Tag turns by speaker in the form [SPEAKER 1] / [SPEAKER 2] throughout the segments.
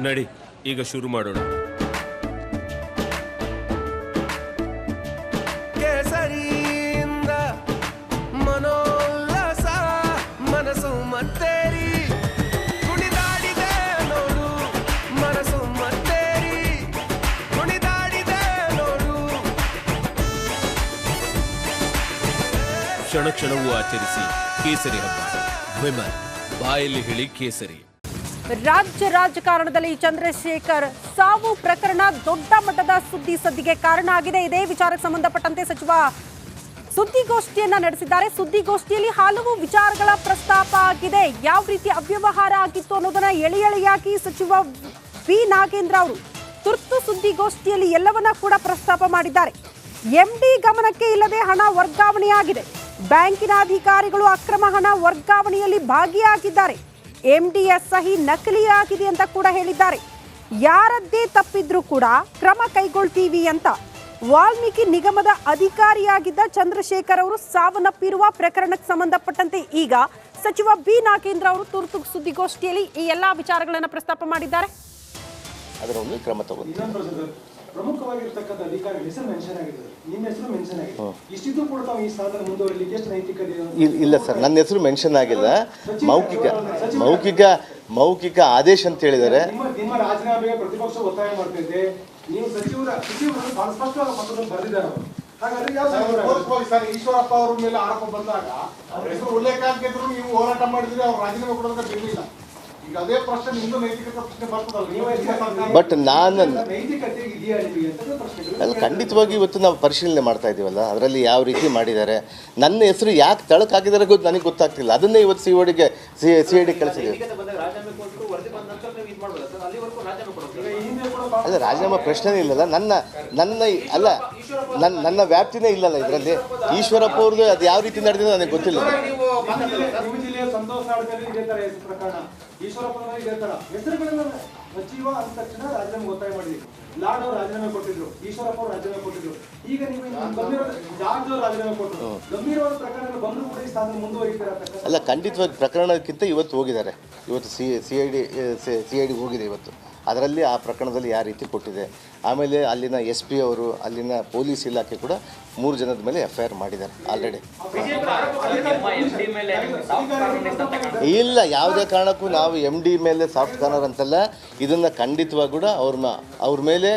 [SPEAKER 1] ನಡಿ, ಈಗ ಶುರು ಮಾಡೋಣ. ಕೇಸರಿಯಿಂದ ಮನೋಲ್ಲಾಸ ಮನಸ್ಸು ಮತ್ತೇರಿ ಕುಣಿದಾಡಿದೆ ನೋಡು, ಮನಸ್ಸು ಮತ್ತೇರಿ ಕುಣಿದಾಡಿದೆ ನೋಡು. ಕ್ಷಣ ಕ್ಷಣವೂ ಆಚರಿಸಿ ಕೇಸರಿ ಹಬ್ಬ. ವಿಮಲ್, ಬಾಯಲ್ಲಿ ಹೇಳಿ ಕೇಸರಿ.
[SPEAKER 2] ರಾಜ್ಯ ರಾಜಕಾರಣದಲ್ಲಿ ಚಂದ್ರಶೇಖರ್ ಸಾವು ಪ್ರಕರಣ ದೊಡ್ಡ ಮಟ್ಟದ ಸದ್ದಿಗೆ ಕಾರಣ ಆಗಿದೆ. ಇದೇ ವಿಚಾರಕ್ಕೆ ಸಂಬಂಧಪಟ್ಟಂತೆ ಸಚಿವ ಸುದ್ದಿಗೋಷ್ಠಿಯನ್ನ ನಡೆಸಿದ್ದಾರೆ. ಸುದ್ದಿಗೋಷ್ಠಿಯಲ್ಲಿ ಹಲವು ವಿಚಾರಗಳ ಪ್ರಸ್ತಾಪ ಆಗಿದೆ. ಯಾವ ರೀತಿ ಅವ್ಯವಹಾರ ಆಗಿತ್ತು ಅನ್ನೋದನ್ನ ಎಳೆಯಾಗಿ ಸಚಿವ ವಿ ನಾಗೇಂದ್ರ ಅವರು ತುರ್ತು ಸುದ್ದಿಗೋಷ್ಠಿಯಲ್ಲಿ ಎಲ್ಲವನ್ನ ಕೂಡ ಪ್ರಸ್ತಾಪ ಮಾಡಿದ್ದಾರೆ. ಎಂಡಿ ಗಮನಕ್ಕೆ ಇಲ್ಲದೆ ಹಣ ವರ್ಗಾವಣೆಯಾಗಿದೆ. ಬ್ಯಾಂಕಿನ ಅಧಿಕಾರಿಗಳು ಅಕ್ರಮ ಹಣ ವರ್ಗಾವಣೆಯಲ್ಲಿ ಭಾಗಿಯಾಗಿದ್ದಾರೆ. ಎಂಡಿಯ ಸಹಿ ನಕಲಿಯಾಗಿದೆ ಅಂತ ಕೂಡ ಹೇಳಿದ್ದಾರೆ. ಯಾರದ್ದೇ ತಪ್ಪಿದ್ರೂ ಕೂಡ ಕ್ರಮ ಕೈಗೊಳ್ತೀವಿ ಅಂತ ವಾಲ್ಮೀಕಿ ನಿಗಮದ ಅಧಿಕಾರಿಯಾಗಿದ್ದ ಚಂದ್ರಶೇಖರ್ ಅವರು ಸಾವನ್ನಪ್ಪಿರುವ ಪ್ರಕರಣಕ್ಕೆ ಸಂಬಂಧಪಟ್ಟಂತೆ ಈಗ ಸಚಿವ ಬಿ ನಾಗೇಂದ್ರ ಅವರು ತುರ್ತು ಸುದ್ದಿಗೋಷ್ಠಿಯಲ್ಲಿ ಈ ಎಲ್ಲಾ ವಿಚಾರಗಳನ್ನು ಪ್ರಸ್ತಾಪ ಮಾಡಿದ್ದಾರೆ.
[SPEAKER 3] ಅದರಲ್ಲಿ ಕ್ರಮ ತಗೊಂಡು
[SPEAKER 4] ಪ್ರಮುಖವಾಗಿರ್ತಕ್ಕಂಥ ಅಧಿಕಾರಿಗಳ ಹೆಸರು ಮೆನ್ಷನ್ ಆಗಿದೆ, ನಿಮ್ಮ ಹೆಸರು ಮೆನ್ಷನ್ ಆಗಿದೆ. ಇಷ್ಟಿದ್ದು ಕೂಡ ತಾವು ಈ ಸ್ಥಾನದಲ್ಲಿ ಮುಂದುವರಿಲಿಕ್ಕೆ ಎಷ್ಟು ನೈತಿಕತೆ?
[SPEAKER 3] ಇಲ್ಲ ಸರ್, ನನ್ನ ಹೆಸರು ಮೆನ್ಷನ್ ಆಗಿಲ್ಲ. ಮೌಖಿಕ ಆದೇಶ ಅಂತ ಹೇಳಿದ್ದಾರೆ.
[SPEAKER 4] ನಿಮ್ಮ ರಾಜೀನಾಮೆಗೆ ಪ್ರತಿಪಕ್ಷ ಒತ್ತಾಯ ಮಾಡ್ತಿದ್ದೆ. ನೀವು ಸಚಿವರು ಬಹಳ ಸ್ಪಷ್ಟವಾಗಿ ಪತ್ರದಲ್ಲಿ ಬರೆದಿದ್ದಾರೆ. ಹಾಗಾದ್ರೆ ಈಶ್ವರಪ್ಪ ಅವರ ಮೇಲೆ ಆರೋಪ ಬಂದಾಗ ಅವ್ರ ಹೆಸರು ಉಲ್ಲೇಖ ಆಗಿದ್ರು ನೀವು ಹೋರಾಟ ಮಾಡಿದ್ರೆ ಅವ್ರು ರಾಜೀನಾಮೆ ಕೊಡೋದಕ್ಕೆ ಬಿಡಲಿಲ್ಲ. ಈಗ ಅದೇ ಪ್ರಶ್ನೆ ನಿಮ್ದು ನೈತಿಕತೆ ಪ್ರಶ್ನೆ ಬರ್ತದಲ್ಲ.
[SPEAKER 3] ಬಟ್ ನಾನು
[SPEAKER 4] ನೈತಿಕತೆ ಇದೆಯಾ ನಿಮಗೆ ಅಂತ ಪ್ರಶ್ನೆ.
[SPEAKER 3] ಅಲ್ಲ, ಖಂಡಿತವಾಗಿ ಇವತ್ತು ನಾವು ಪರಿಶೀಲನೆ ಮಾಡ್ತಾ ಇದ್ದೀವಲ್ಲ, ಅದರಲ್ಲಿ ಯಾವ ರೀತಿ ಮಾಡಿದ್ದಾರೆ, ನನ್ನ ಹೆಸರು ಯಾಕೆ ತಳಕ್ ಹಾಕಿದ್ದಾರೆ ನನಗೆ ಗೊತ್ತಾಗ್ತಿಲ್ಲ. ಅದನ್ನೇ ಇವತ್ತು ಸಿ ಐ ಡಿ ಕಳಿಸಿದ್ದೀವಿ. ಅಲ್ಲ, ರಾಜೀನಾಮೆ ಪ್ರಶ್ನೆ ಇಲ್ಲಲ್ಲ. ನನ್ನ ವ್ಯಾಪ್ತಿನೇ ಇಲ್ಲಲ್ಲ ಇದರಲ್ಲಿ. ಈಶ್ವರಪ್ಪ ಅವ್ರದ್ದು ಅದು ಯಾವ ರೀತಿ ನಡೆದಿದೆ ನನಗೆ ಗೊತ್ತಿಲ್ಲ.
[SPEAKER 4] ಸಚಿವ ಅಂದ ತಕ್ಷಣ ರಾಜೀನಾಮೆ ಒತ್ತಾಯ ಮಾಡಿದ್ವಿ. ಲಾಡ್ ಅವರು ರಾಜೀನಾಮೆ ಕೊಟ್ಟಿದ್ರು, ಈಶ್ವರಪ್ಪ ಅವರು ರಾಜೀನಾಮೆ ಕೊಟ್ಟಿದ್ರು. ಈಗ ನೀವು ಜಾರ್ಜ್ ಅವರು ರಾಜೀನಾಮೆ ಕೊಟ್ಟರು. ಗಂಭೀರವಾದ ಪ್ರಕರಣಗಳು ಬಂದರೂ ಕೂಡ ಈ ಸ್ಥಾನ ಮುಂದುವರಿತಾರೆ.
[SPEAKER 3] ಅಲ್ಲ, ಖಂಡಿತವಾಗಿ ಪ್ರಕರಣಕ್ಕಿಂತ ಇವತ್ತು ಹೋಗಿದ್ದಾರೆ. ಇವತ್ತು ಸಿ ಐ ಡಿ ಹೋಗಿದೆ ಇವತ್ತು. ಅದರಲ್ಲಿ ಆ ಪ್ರಕರಣದಲ್ಲಿ ಯಾವ ರೀತಿ ಕೊಟ್ಟಿದೆ. ಆಮೇಲೆ ಅಲ್ಲಿನ ಎಸ್ ಪಿ ಅವರು, ಅಲ್ಲಿನ ಪೊಲೀಸ್ ಇಲಾಖೆ ಕೂಡ 3 ಜನದ ಮೇಲೆ FIR ಮಾಡಿದ್ದಾರೆ ಆಲ್ರೆಡಿ. ಇಲ್ಲ, ಯಾವುದೇ ಕಾರಣಕ್ಕೂ ನಾವು MD ಮೇಲೆ ಸಾಫ್ಟ್ ಕಾರ್ನರ್ ಅಂತಲ್ಲ. ಇದನ್ನು ಖಂಡಿತವಾಗಿ ಕೂಡ ಅವ್ರ ಮೇಲೆ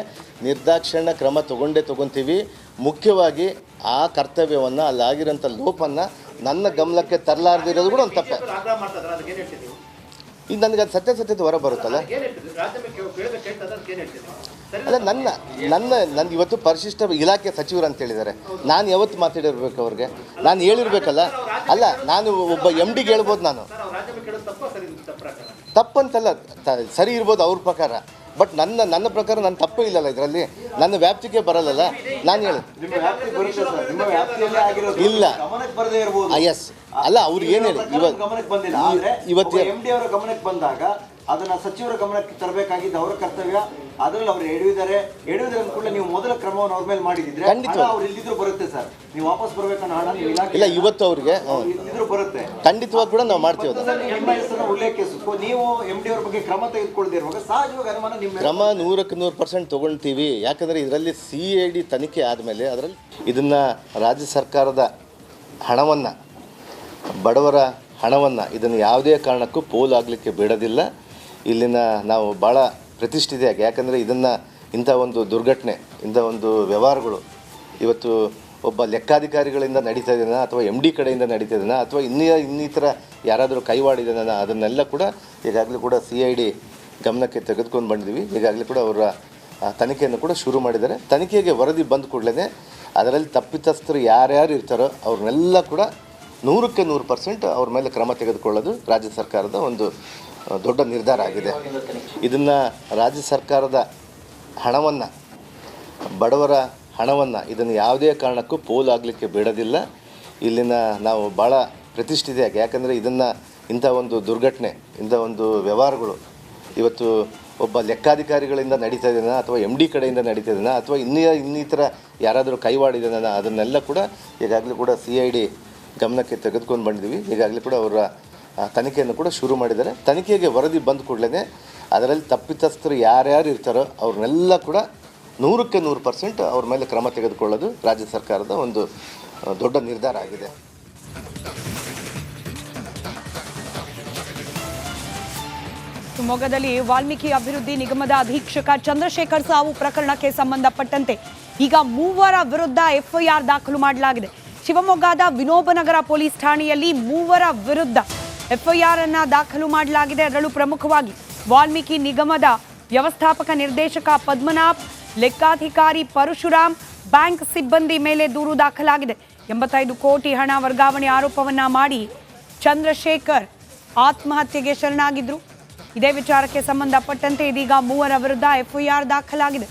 [SPEAKER 3] ನಿರ್ದಾಕ್ಷಿಣ್ಯ ಕ್ರಮ ತಗೊಳ್ತೀವಿ. ಮುಖ್ಯವಾಗಿ ಆ ಕರ್ತವ್ಯವನ್ನು, ಅಲ್ಲಾಗಿರೋಂಥ ಲೋಪನ್ನು ನನ್ನ ಗಮನಕ್ಕೆ ತರಲಾರ್ದಿರೋದು ಕೂಡ ಒಂದು ತಪ್ಪೆ. ಈಗ ನನಗೆ ಅದು ಸತ್ಯತೆ ಹೊರ ಬರುತ್ತಲ್ಲ. ಅಲ್ಲ, ನನ್ನ ಇವತ್ತು ಪರಿಶಿಷ್ಟ ಇಲಾಖೆ ಸಚಿವರು ಅಂತ ಹೇಳಿದ್ದಾರೆ. ನಾನು ಯಾವತ್ತು ಮಾತಾಡಿರ್ಬೇಕು ಅವ್ರಿಗೆ? ನಾನು ಹೇಳಿರ್ಬೇಕಲ್ಲ. ಅಲ್ಲ, ನಾನು ಒಬ್ಬ MD ಹೇಳ್ಬೋದು. ನಾನು ತಪ್ಪಂತಲ್ಲ, ಸರಿ ಇರ್ಬೋದು ಅವ್ರ ಪ್ರಕಾರ. ಬಟ್ ನನ್ನ ಪ್ರಕಾರ ನನ್ನ ತಪ್ಪೇ ಇಲ್ಲಲ್ಲ ಇದರಲ್ಲಿ. ನನ್ನ ವ್ಯಾಪ್ತಿಗೆ ಬರಲ್ಲ. ನಾನು ಹೇಳಿ ಇಲ್ಲ. ಎಸ್, ಅಲ್ಲ, ಅವ್ರು ಏನು ಹೇಳಿ ಇವತ್ತು
[SPEAKER 5] MD ಅವರ ಗಮನಕ್ಕೆ ಬಂದಾಗ ಅದನ್ನ ಸಚಿವರ ಗಮನಕ್ಕೆ ತರಬೇಕಾಗಿದ್ದು ಅವರ ಕರ್ತವ್ಯ. ಅದರಲ್ಲಿ ಅವ್ರು ಎಳೆಯುವುದಾರೆ ಕೂಡ ನೀವು ಮೊದಲ ಕ್ರಮವನ್ನು ಅವ್ರ ಮೇಲೆ ಮಾಡಿದ್ರೆ ಅವ್ರು ಇಲ್ಲಿದ್ರು ಬರುತ್ತೆ ಸರ್. ನೀವು ವಾಪಸ್ ಬರ್ಬೇಕನ್ನೋ ಹಣ ನೀವು ಇಲಾಖೆ
[SPEAKER 3] ಇಲ್ಲ, ಇವತ್ತು ಅವ್ರಿಗೆ
[SPEAKER 5] ಇಲ್ಲಿದ್ರು ಬರುತ್ತೆ.
[SPEAKER 3] ಖಂಡಿತವಾಗಿ ಕೂಡ ನಾವು ಮಾಡ್ತೀವಿ.
[SPEAKER 5] ನಿಮ್ಮ ಹೆಸರನ್ನು ಉಲ್ಲೇಖಿಸು. ನೀವು MD ಅವ್ರ ಬಗ್ಗೆ ಕ್ರಮ ತೆಗೆದುಕೊಳ್ಳದೆ ಇರುವಾಗ ಸಹಜವಾಗಿ ಅನುಮಾನ ನಿಮ್ಮ
[SPEAKER 3] ಕ್ರಮ 100% ತೊಗೊಳ್ತೀವಿ. ಯಾಕಂದರೆ ಇದರಲ್ಲಿ CID ತನಿಖೆ ಆದಮೇಲೆ ಅದರಲ್ಲಿ ಇದನ್ನು ರಾಜ್ಯ ಸರ್ಕಾರದ ಹಣವನ್ನು, ಬಡವರ ಹಣವನ್ನು, ಇದನ್ನು ಯಾವುದೇ ಕಾರಣಕ್ಕೂ ಪೋಲಾಗಲಿಕ್ಕೆ ಬಿಡೋದಿಲ್ಲ. ಇಲ್ಲಿನ ನಾವು ಭಾಳ ಪ್ರತಿಷ್ಠಿತೆಯಾಗಿ, ಯಾಕಂದರೆ ಇಂಥ ಒಂದು ದುರ್ಘಟನೆ, ಇಂಥ ಒಂದು ವ್ಯವಹಾರಗಳು ಇವತ್ತು ಒಬ್ಬ ಲೆಕ್ಕಾಧಿಕಾರಿಗಳಿಂದ ನಡೀತಾ ಇದೆಯಾ, ಅಥವಾ MD ಕಡೆಯಿಂದ ನಡೀತಾ ಇದೆಯಾ, ಅಥವಾ ಇನ್ನಿತರ ಯಾರಾದರೂ ಕೈವಾಡಿದೆಯಾ, ಅದನ್ನೆಲ್ಲ ಕೂಡ ಈಗಾಗಲೇ ಕೂಡ CID ಗಮನಕ್ಕೆ ತೆಗೆದುಕೊಂಡು ಬಂದಿದ್ದೀವಿ. ಈಗಾಗಲೇ ಕೂಡ ಅವರ ತನಿಖೆಯನ್ನು ಕೂಡ ಶುರು ಮಾಡಿದ್ದಾರೆ. ತನಿಖೆಗೆ ವರದಿ ಬಂದ ಕೂಡಲೇ ಅದರಲ್ಲಿ ತಪ್ಪಿತಸ್ಥರು ಯಾರ್ಯಾರು ಇರ್ತಾರೋ ಅವ್ರನ್ನೆಲ್ಲ ಕೂಡ 100% ಅವ್ರ ಮೇಲೆ ಕ್ರಮ ತೆಗೆದುಕೊಳ್ಳೋದು ರಾಜ್ಯ ಸರ್ಕಾರದ ಒಂದು ದೊಡ್ಡ ನಿರ್ಧಾರ ಆಗಿದೆ. ಇದನ್ನು ರಾಜ್ಯ ಸರ್ಕಾರದ ಹಣವನ್ನು, ಬಡವರ ಹಣವನ್ನು, ಇದನ್ನು ಯಾವುದೇ ಕಾರಣಕ್ಕೂ ಪೋಲಾಗಲಿಕ್ಕೆ ಬಿಡೋದಿಲ್ಲ. ಇಲ್ಲಿನ ನಾವು ಭಾಳ ಪ್ರತಿಷ್ಠಿತೆಯಾಗಿ, ಯಾಕಂದರೆ ಇಂಥ ಒಂದು ದುರ್ಘಟನೆ, ಇಂಥ ಒಂದು ವ್ಯವಹಾರಗಳು ಇವತ್ತು ಒಬ್ಬ ಲೆಕ್ಕಾಧಿಕಾರಿಗಳಿಂದ ನಡೀತಾ ಇದೆಯಾ, ಅಥವಾ MD ಕಡೆಯಿಂದ ನಡೀತಾ ಇದೆಯಾ, ಅಥವಾ ಇನ್ನಿತರ ಯಾರಾದರೂ ಕೈವಾಡಿದೆಯಾ, ಅದನ್ನೆಲ್ಲ ಕೂಡ ಈಗಾಗಲೇ ಕೂಡ CID ಗಮನಕ್ಕೆ ತೆಗೆದುಕೊಂಡು ಬಂದಿದ್ದೀವಿ. ಈಗಾಗಲೇ ಕೂಡ ಅವರ ತನಿಖೆಯನ್ನು ಕೂಡ ಶುರು ಮಾಡಿದ್ದಾರೆ. ತನಿಖೆಗೆ ವರದಿ ಬಂದ ಕೂಡಲೇ ಅದರಲ್ಲಿ ತಪ್ಪಿತಸ್ಥರು ಯಾರ್ಯಾರು ಇರ್ತಾರೋ ಅವ್ರನ್ನೆಲ್ಲ ಕೂಡ 100% ಅವ್ರ ಮೇಲೆ ಕ್ರಮ ತೆಗೆದುಕೊಳ್ಳೋದು ರಾಜ್ಯ ಸರ್ಕಾರದ ಒಂದು ದೊಡ್ಡ ನಿರ್ಧಾರ ಆಗಿದೆ.
[SPEAKER 6] ಶಿವಮೊಗ್ಗದಲ್ಲಿ ವಾಲ್ಮೀಕಿ ಅಭಿವೃದ್ಧಿ ನಿಗಮದ ಅಧೀಕ್ಷಕ ಚಂದ್ರಶೇಖರ್ ಸಾವು ಪ್ರಕರಣಕ್ಕೆ ಸಂಬಂಧಪಟ್ಟಂತೆ ಈಗ 3 ವಿರುದ್ಧ ಎಫ್ಐಆರ್ ದಾಖಲು ಮಾಡಲಾಗಿದೆ. ಶಿವಮೊಗ್ಗದ ವಿನೋಬನಗರ ಪೊಲೀಸ್ ಠಾಣೆಯಲ್ಲಿ 3 ವಿರುದ್ಧ ಎಫ್ಐಆರ್ ಅನ್ನ ದಾಖಲು ಮಾಡಲಾಗಿದೆ. ಅದರಲ್ಲೂ ಪ್ರಮುಖವಾಗಿ ವಾಲ್ಮೀಕಿ ನಿಗಮದ ವ್ಯವಸ್ಥಾಪಕ ನಿರ್ದೇಶಕ ಪದ್ಮನಾಭ್, ಲೆಕ್ಕಾಧಿಕಾರಿ ಪರಶುರಾಮ್, ಬ್ಯಾಂಕ್ ಸಿಬ್ಬಂದಿ ಮೇಲೆ ದೂರು ದಾಖಲಾಗಿದೆ. 85 ಕೋಟಿ ಹಣ ವರ್ಗಾವಣೆ ಆರೋಪವನ್ನ ಮಾಡಿ ಚಂದ್ರಶೇಖರ್ ಆತ್ಮಹತ್ಯೆಗೆ ಶರಣಾಗಿದ್ರು. ಇದೇ ವಿಚಾರಕ್ಕೆ ಸಂಬಂಧಪಟ್ಟಂತೆ ಇದೀಗ 3 ವಿರುದ್ಧ ಎಫ್ಐಆರ್ ದಾಖಲಾಗಿದೆ.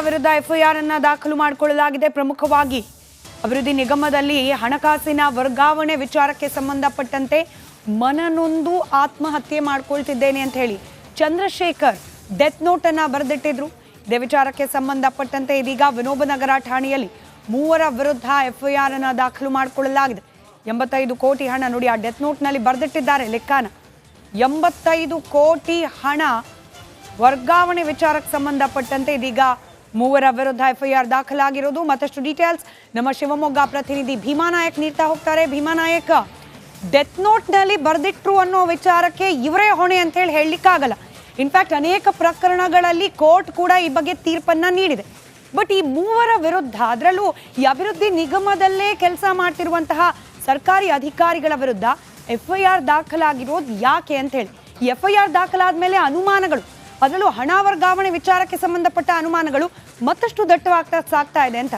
[SPEAKER 6] ವಿರುದ್ಧ ಎಫ್ಐಆರ್ ಅನ್ನ ದಾಖಲು ಮಾಡಿಕೊಳ್ಳಲಾಗಿದೆ. ಪ್ರಮುಖವಾಗಿ ಅಭಿವೃದ್ಧಿ ನಿಗಮದಲ್ಲಿ ಹಣಕಾಸಿನ ವರ್ಗಾವಣೆ ವಿಚಾರಕ್ಕೆ ಸಂಬಂಧಪಟ್ಟಂತೆ ಮನನೊಂದು ಆತ್ಮಹತ್ಯೆ ಮಾಡ್ಕೊಳ್ತಿದ್ದೇನೆ ಅಂತ ಹೇಳಿ ಚಂದ್ರಶೇಖರ್ ಡೆತ್ ನೋಟ್ ಅನ್ನ ಬರೆದಿಟ್ಟಿದ್ರು. ಇದೇ ವಿಚಾರಕ್ಕೆ ಸಂಬಂಧಪಟ್ಟಂತೆ ಇದೀಗ ವಿನೋಬನಗರ ಠಾಣೆಯಲ್ಲಿ 3 ವಿರುದ್ಧ ಎಫ್ಐಆರ್ ಅನ್ನ ದಾಖಲು ಮಾಡಿಕೊಳ್ಳಲಾಗಿದೆ. 85 ಕೋಟಿ ಹಣ ನೋಡಿ, ಆ ಡೆತ್ ನೋಟ್ನಲ್ಲಿ ಬರೆದಿಟ್ಟಿದ್ದಾರೆ ಲೆಕ್ಕನ. 85 ಕೋಟಿ ಹಣ ವರ್ಗಾವಣೆ ವಿಚಾರಕ್ಕೆ ಸಂಬಂಧಪಟ್ಟಂತೆ ಇದೀಗ 3 ವಿರುದ್ಧ ಎಫ್ಐಆರ್ ದಾಖಲಾಗಿರೋದು. ಮತ್ತಷ್ಟು ಡೀಟೇಲ್ಸ್ ನಮ್ಮ ಶಿವಮೊಗ್ಗ ಪ್ರತಿನಿಧಿ ಭೀಮಾನಾಯಕ್ ನೀಡ್ತಾ ಹೋಗ್ತಾರೆ. ಭೀಮಾನಾಯಕ್, ಡೆತ್ ನೋಟ್ನಲ್ಲಿ ಬರೆದಿಟ್ರು ಅನ್ನೋ ವಿಚಾರಕ್ಕೆ ಇವರೇ ಹೊಣೆ ಅಂತ ಹೇಳಿ ಹೇಳಲಿಕ್ಕಾಗಲ್ಲ. ಇನ್ಫ್ಯಾಕ್ಟ್ ಅನೇಕ ಪ್ರಕರಣಗಳಲ್ಲಿ ಕೋರ್ಟ್ ಕೂಡ ಈ ಬಗ್ಗೆ ತೀರ್ಪನ್ನ ನೀಡಿದೆ. ಬಟ್ ಈ 3 ವಿರುದ್ಧ, ಅದರಲ್ಲೂ ಈ ಅಭಿವೃದ್ಧಿ ನಿಗಮದಲ್ಲೇ ಕೆಲಸ ಮಾಡ್ತಿರುವಂತಹ ಸರ್ಕಾರಿ ಅಧಿಕಾರಿಗಳ ವಿರುದ್ಧ ಎಫ್ಐಆರ್ ದಾಖಲಾಗಿರೋದು ಯಾಕೆ ಅಂತ ಹೇಳಿ, ಈ ಎಫ್ಐಆರ್ ದಾಖಲಾದ ಮೇಲೆ ಅನುಮಾನಗಳು, ಅದರಲ್ಲೂ ಹಣ ವರ್ಗಾವಣೆ ವಿಚಾರಕ್ಕೆ ಸಂಬಂಧಪಟ್ಟ ಅನುಮಾನಗಳು ಮತ್ತಷ್ಟು ದಟ್ಟವಾಗ್ತಾ ಸಾಗ್ತಾ ಇದೆ ಅಂತ.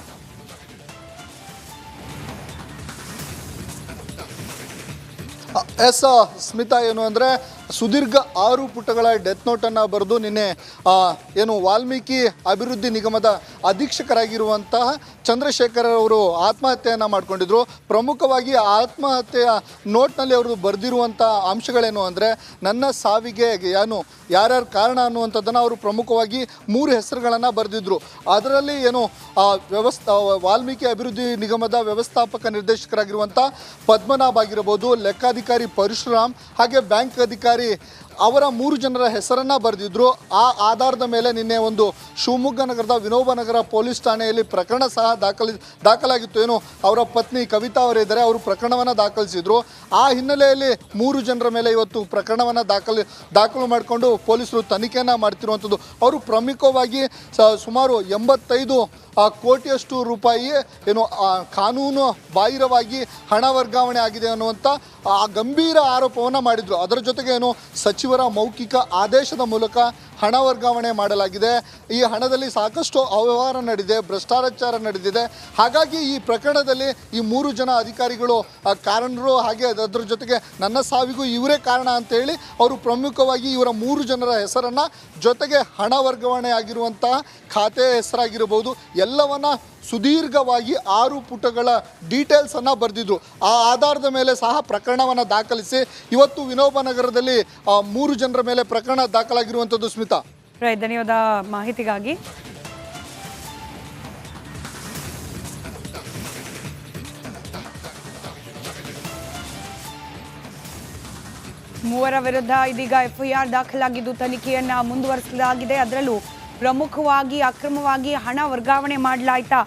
[SPEAKER 7] ಸ್ಮಿತಾ, ಏನು ಅಂದರೆ ಸುದೀರ್ಘ 6 ಪುಟಗಳ ಡೆತ್ ನೋಟನ್ನು ಬರೆದು ನಿನ್ನೆ ಏನು ವಾಲ್ಮೀಕಿ ಅಭಿವೃದ್ಧಿ ನಿಗಮದ ಅಧೀಕ್ಷಕರಾಗಿರುವಂತಹ ಚಂದ್ರಶೇಖರ್ ಅವರು ಆತ್ಮಹತ್ಯೆಯನ್ನು ಮಾಡಿಕೊಂಡಿದ್ರು. ಪ್ರಮುಖವಾಗಿ ಆತ್ಮಹತ್ಯೆಯ ನೋಟ್ನಲ್ಲಿ ಅವರು ಬರೆದಿರುವಂಥ ಅಂಶಗಳೇನು ಅಂದರೆ, ನನ್ನ ಸಾವಿಗೆ ಏನು ಯಾರ್ಯಾರು ಕಾರಣ ಅನ್ನುವಂಥದ್ದನ್ನು ಅವರು ಪ್ರಮುಖವಾಗಿ 3 ಹೆಸರುಗಳನ್ನು ಬರೆದಿದ್ರು. ಅದರಲ್ಲಿ ಏನು ವಾಲ್ಮೀಕಿ ಅಭಿವೃದ್ಧಿ ನಿಗಮದ ವ್ಯವಸ್ಥಾಪಕ ನಿರ್ದೇಶಕರಾಗಿರುವಂಥ ಪದ್ಮನಾಭ್ ಆಗಿರ್ಬೋದು, ಲೆಕ್ಕಾಧಿಕಾರಿ ಪರಶುರಾಮ್, ಹಾಗೆ ಬ್ಯಾಂಕ್ ಅಧಿಕಾರಿ ಅವರ 3 ಜನರ ಹೆಸರನ್ನ ಬರೆದಿದ್ರು. ಆ ಆಧಾರದ ಮೇಲೆ ನಿನ್ನೆ ಒಂದು ಶಿವಮೊಗ್ಗ ನಗರದ ವಿನೋಬನಗರ ಪೊಲೀಸ್ ಠಾಣೆಯಲ್ಲಿ ಪ್ರಕರಣ ಸಹ ದಾಖಲಾಗಿತ್ತು. ಏನು ಅವರ ಪತ್ನಿ ಕವಿತಾ ಅವರಿದ್ದಾರೆ, ಅವರು ಪ್ರಕರಣವನ್ನು ದಾಖಲಿಸಿದ್ರು. ಆ ಹಿನ್ನೆಲೆಯಲ್ಲಿ 3 ಜನರ ಮೇಲೆ ಇವತ್ತು ಪ್ರಕರಣವನ್ನು ದಾಖಲು ಮಾಡಿಕೊಂಡು ಪೊಲೀಸರು ತನಿಖೆಯನ್ನು ಮಾಡ್ತಿರುವಂಥದ್ದು. ಅವರು ಪ್ರಮುಖವಾಗಿ ಸುಮಾರು 85 ಕೋಟಿಯಷ್ಟು ರೂಪಾಯಿ ಏನು ಕಾನೂನು ಬಾಹಿರವಾಗಿ ಹಣ ವರ್ಗಾವಣೆ ಆಗಿದೆ ಅನ್ನುವಂಥ ಆ ಗಂಭೀರ ಆರೋಪವನ್ನು ಮಾಡಿದರು. ಅದರ ಜೊತೆಗೆ ಏನು ಸಚಿವರ ಮೌಖಿಕ ಆದೇಶದ ಮೂಲಕ ಹಣ ವರ್ಗಾವಣೆ ಮಾಡಲಾಗಿದೆ. ಈ ಹಣದಲ್ಲಿ ಸಾಕಷ್ಟು ಅವ್ಯವಹಾರ ನಡೆದಿದೆ, ಭ್ರಷ್ಟಾಚಾರ ನಡೆದಿದೆ. ಹಾಗಾಗಿ ಈ ಪ್ರಕರಣದಲ್ಲಿ ಈ 3 ಜನ ಅಧಿಕಾರಿಗಳು ಕಾರಣರು, ಹಾಗೆ ಅದರ ಜೊತೆಗೆ ನನ್ನ ಸಾವಿಗೂ ಇವರೇ ಕಾರಣ ಅಂತೇಳಿ ಅವರು ಪ್ರಮುಖವಾಗಿ ಇವರ 3 ಜನರ ಹೆಸರನ್ನು, ಜೊತೆಗೆ ಹಣ ವರ್ಗಾವಣೆ ಆಗಿರುವಂತಹ ಖಾತೆ ಹೆಸರಾಗಿರಬಹುದು ಎಲ್ಲವನ್ನ ಸುದೀರ್ಘವಾಗಿ 6 ಪುಟಗಳ ಡೀಟೇಲ್ಸನ್ನು ಬರೆದಿದ್ರು. ಆ ಆಧಾರದ ಮೇಲೆ ಸಹ ಪ್ರಕರಣವನ್ನು ದಾಖಲಿಸಿ ಇವತ್ತು ವಿನೋಬನಗರದಲ್ಲಿ 3 ಜನರ ಮೇಲೆ ಪ್ರಕರಣ ದಾಖಲಾಗಿರುವಂಥದ್ದು. ಸ್ಮಿತಾ,
[SPEAKER 6] ಧನ್ಯವಾದ ಮಾಹಿತಿಗಾಗಿ. ಮೂವರ ವಿರುದ್ಧ ಇದೀಗ ಎಫ್ಐಆರ್ ದಾಖಲಾಗಿದ್ದು ತನಿಖೆಯನ್ನ ಮುಂದುವರಿಸಲಾಗಿದೆ. ಅದರಲ್ಲೂ ಪ್ರಮುಖವಾಗಿ ಅಕ್ರಮವಾಗಿ ಹಣ ವರ್ಗಾವಣೆ ಮಾಡಲಾಯ್ತಾ,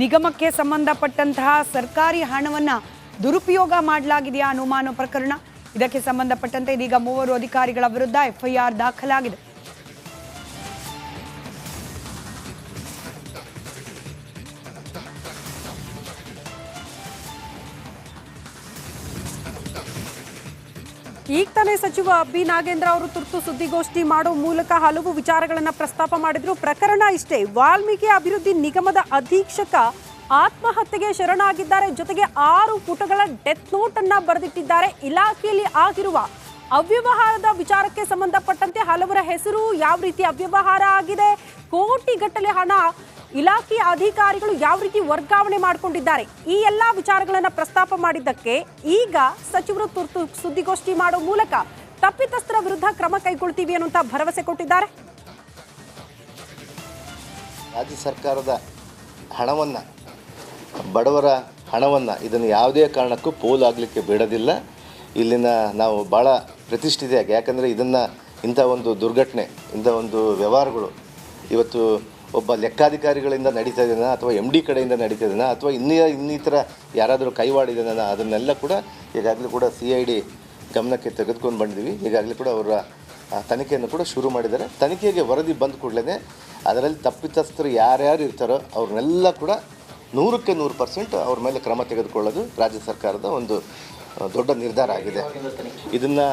[SPEAKER 6] ನಿಗಮಕ್ಕೆ ಸಂಬಂಧಪಟ್ಟಂತಹ ಸರ್ಕಾರಿ ಹಣವನ್ನ ದುರುಪಯೋಗ ಮಾಡಲಾಗಿದೆಯಾ ಅನುಮಾನ ಪ್ರಕರಣ. ಇದಕ್ಕೆ ಸಂಬಂಧಪಟ್ಟಂತೆ ಇದೀಗ 3 ಅಧಿಕಾರಿಗಳ ವಿರುದ್ಧ ಎಫ್ಐಆರ್ ದಾಖಲಾಗಿದೆ.
[SPEAKER 2] ಈಗ ತಾನೇ ಸಚಿವ ಬಿ ನಾಗೇಂದ್ರ ಅವರು ತುರ್ತು ಸುದ್ದಿಗೋಷ್ಠಿ ಮಾಡೋ ಮೂಲಕ ಹಲವು ವಿಚಾರಗಳನ್ನು ಪ್ರಸ್ತಾಪ ಮಾಡಿದ್ರು. ಪ್ರಕರಣ ಇಷ್ಟೇ, ವಾಲ್ಮೀಕಿ ಅಭಿವೃದ್ಧಿ ನಿಗಮದ ಅಧೀಕ್ಷಕ ಆತ್ಮಹತ್ಯೆಗೆ ಶರಣಾಗಿದ್ದಾರೆ. ಜೊತೆಗೆ 6 ಪುಟಗಳ ಡೆತ್ ನೋಟ್ ಅನ್ನ ಬರೆದಿಟ್ಟಿದ್ದಾರೆ. ಇಲಾಖೆಯಲ್ಲಿ ಆಗಿರುವ ಅವ್ಯವಹಾರದ ವಿಚಾರಕ್ಕೆ ಸಂಬಂಧಪಟ್ಟಂತೆ ಹಲವರ ಹೆಸರು, ಯಾವ ರೀತಿ ಅವ್ಯವಹಾರ ಆಗಿದೆ, ಕೋಟಿಗಟ್ಟಲೆ ಹಣ ಇಲಾಖೆಯ ಅಧಿಕಾರಿಗಳು ಯಾವ ರೀತಿ ವರ್ಗಾವಣೆ ಮಾಡಿಕೊಂಡಿದ್ದಾರೆ, ಈ ಎಲ್ಲ ವಿಚಾರಗಳನ್ನು ಪ್ರಸ್ತಾಪ ಮಾಡಿದ್ದಕ್ಕೆ ಈಗ ಸಚಿವರು ತುರ್ತು ಸುದ್ದಿಗೋಷ್ಠಿ ಮಾಡೋ ಮೂಲಕ ತಪ್ಪಿತಸ್ಥರ ವಿರುದ್ಧ ಕ್ರಮ ಕೈಗೊಳ್ತೀವಿ ಅನ್ನುವಂತ ಭರವಸೆ ಕೊಟ್ಟಿದ್ದಾರೆ.
[SPEAKER 3] ರಾಜ್ಯ ಸರ್ಕಾರದ ಹಣವನ್ನು, ಬಡವರ ಹಣವನ್ನು ಇದನ್ನು ಯಾವುದೇ ಕಾರಣಕ್ಕೂ ಪೋಲಾಗಲಿಕ್ಕೆ ಬಿಡೋದಿಲ್ಲ. ಇಲ್ಲಿನ ನಾವು ಭಾಳ ಪ್ರತಿಷ್ಠಿತೆಯಾಗಿ, ಯಾಕಂದರೆ ಇದನ್ನು ಇಂಥ ಒಂದು ದುರ್ಘಟನೆ, ಇಂಥ ಒಂದು ವ್ಯವಹಾರಗಳು ಇವತ್ತು ಒಬ್ಬ ಲೆಕ್ಕಾಧಿಕಾರಿಗಳಿಂದ ನಡೀತಾ ಇದೆಯಾ ಅಥವಾ MD ಕಡೆಯಿಂದ ನಡೀತಾ ಇದೆಯಾ ಅಥವಾ ಇನ್ನಿತರ ಯಾರಾದರೂ ಕೈವಾಡಿದೆನಾ, ಅದನ್ನೆಲ್ಲ ಕೂಡ ಈಗಾಗಲೇ ಕೂಡ CID ಗಮನಕ್ಕೆ ತೆಗೆದುಕೊಂಡು ಬಂದಿದ್ದೀವಿ. ಈಗಾಗಲೇ ಕೂಡ ಅವರ ತನಿಖೆಯನ್ನು ಕೂಡ ಶುರು ಮಾಡಿದ್ದಾರೆ. ತನಿಖೆಗೆ ವರದಿ ಬಂದ ಕೂಡಲೇ ಅದರಲ್ಲಿ ತಪ್ಪಿತಸ್ಥರು ಯಾರ್ಯಾರು ಇರ್ತಾರೋ ಅವ್ರನ್ನೆಲ್ಲ ಕೂಡ 100ಕ್ಕೆ 100% ಅವ್ರ ಮೇಲೆ ಕ್ರಮ ತೆಗೆದುಕೊಳ್ಳೋದು ರಾಜ್ಯ ಸರ್ಕಾರದ ಒಂದು ದೊಡ್ಡ ನಿರ್ಧಾರ ಆಗಿದೆ. ಇದನ್ನು